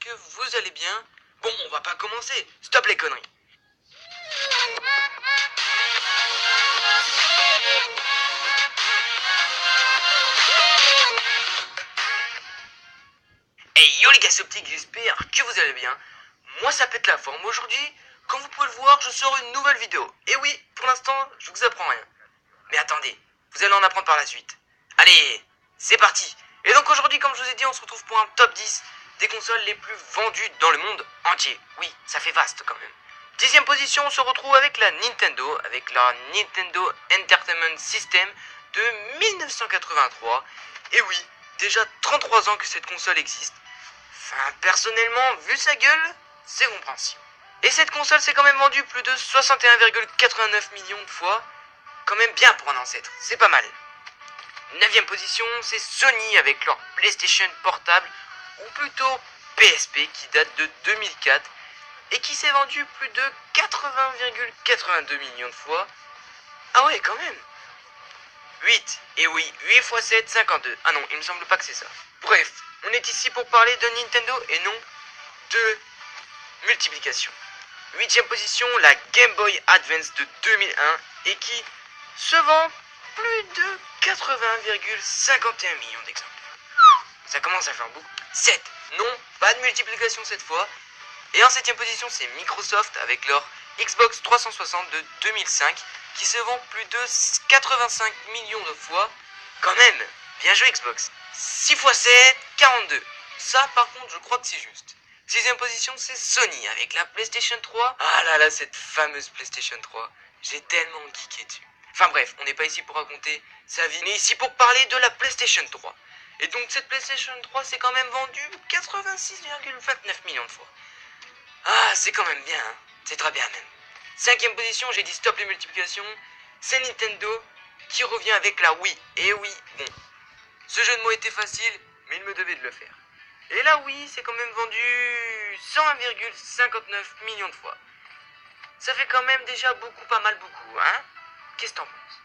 que vous allez bien. Bon, on va pas commencer. Stop les conneries. Hey yo les gars, c'est Optique, j'espère que vous allez bien. Moi ça pète la forme aujourd'hui. Comme vous pouvez le voir, je sors une nouvelle vidéo. Et oui, pour l'instant, je vous apprends rien. Mais attendez, vous allez en apprendre par la suite. Allez, c'est parti. Et donc aujourd'hui, comme je vous ai dit, on se retrouve pour un top 10 des consoles les plus vendues dans le monde entier. Oui, ça fait vaste quand même. 10e position, on se retrouve avec la Nintendo, avec la Nintendo Entertainment System de 1983. Et oui, déjà 33 ans que cette console existe. Enfin, personnellement, vu sa gueule, c'est compréhensible. Et cette console s'est quand même vendue plus de 61,89 millions de fois. Quand même bien pour un ancêtre, c'est pas mal. 9e position, c'est Sony avec leur PlayStation portable, ou plutôt PSP, qui date de 2004 et qui s'est vendu plus de 80,82 millions de fois. Ah ouais, quand même. 8, et oui, 8 x 7, 52. Ah non, il me semble pas que c'est ça. Bref, on est ici pour parler de Nintendo et non de multiplication. 8e position, la Game Boy Advance de 2001 et qui se vend plus de 80,51 millions d'exemplaires. Ça commence à faire beaucoup. 7, non, pas de multiplication cette fois. Et en 7e position, c'est Microsoft avec leur Xbox 360 de 2005 qui se vend plus de 85 millions de fois. Quand même, bien joué Xbox. 6 x 7, 42. Ça par contre, je crois que c'est juste. 6e position, c'est Sony avec la PlayStation 3. Ah là là, cette fameuse PlayStation 3. J'ai tellement geeké dessus. Enfin bref, on n'est pas ici pour raconter sa vie, mais ici pour parler de la PlayStation 3. Et donc cette PlayStation 3 s'est quand même vendue 86,29 millions de fois. Ah, c'est quand même bien, hein. C'est très bien même. 5e position, j'ai dit stop les multiplications. C'est Nintendo qui revient avec la Wii. Et oui, bon, ce jeu de mots était facile, mais il me devait de le faire. Et la Wii s'est quand même vendue 101,59 millions de fois. Ça fait quand même déjà beaucoup, pas mal beaucoup, hein. Qu'est-ce que t'en penses?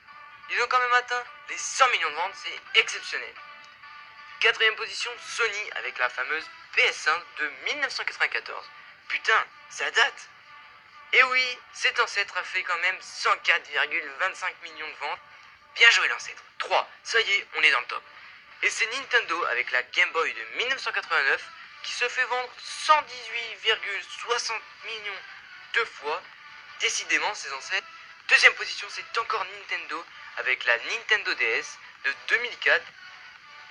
Ils ont quand même atteint les 100 millions de ventes, c'est exceptionnel. 4e position, Sony avec la fameuse PS1 de 1994. Putain, ça date. Et oui, cet ancêtre a fait quand même 104,25 millions de ventes. Bien joué l'ancêtre. 3, ça y est, on est dans le top. Et c'est Nintendo avec la Game Boy de 1989 qui se fait vendre 118,60 millions de fois. Décidément, ses ancêtres. 2e position, c'est encore Nintendo avec la Nintendo DS de 2004.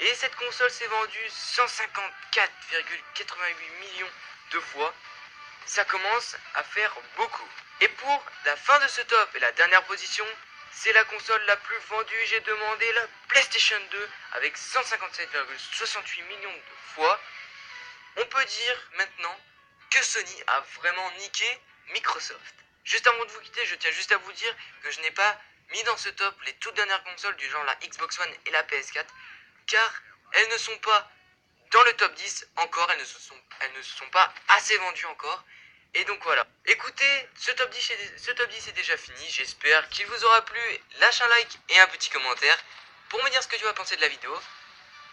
Et cette console s'est vendue 154,88 millions de fois. Ça commence à faire beaucoup. Et pour la fin de ce top et la dernière position, c'est la console la plus vendue. J'ai demandé la PlayStation 2 avec 157,68 millions de fois. On peut dire maintenant que Sony a vraiment niqué Microsoft. Juste avant de vous quitter, je tiens juste à vous dire que je n'ai pas mis dans ce top les toutes dernières consoles du genre la Xbox One et la PS4 car elles ne sont pas dans le top 10 encore, elles ne se sont pas assez vendues encore. Et donc voilà. Écoutez, ce top 10 est déjà fini. J'espère qu'il vous aura plu. Lâche un like et un petit commentaire pour me dire ce que tu vas penser de la vidéo.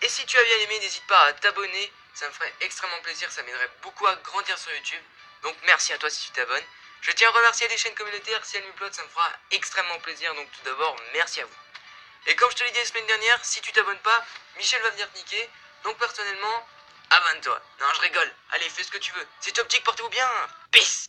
Et si tu as bien aimé, n'hésite pas à t'abonner. Ça me ferait extrêmement plaisir. Ça m'aiderait beaucoup à grandir sur YouTube. Donc merci à toi si tu t'abonnes. Je tiens à remercier les chaînes communautaires. Si elles m'uploadent, ça me fera extrêmement plaisir. Donc tout d'abord, merci à vous. Et comme je te l'ai dit la semaine dernière, si tu t'abonnes pas, Michel va venir te niquer. Donc personnellement, abonne-toi. Non, je rigole. Allez, fais ce que tu veux. C'est Optique, portez-vous bien. Peace.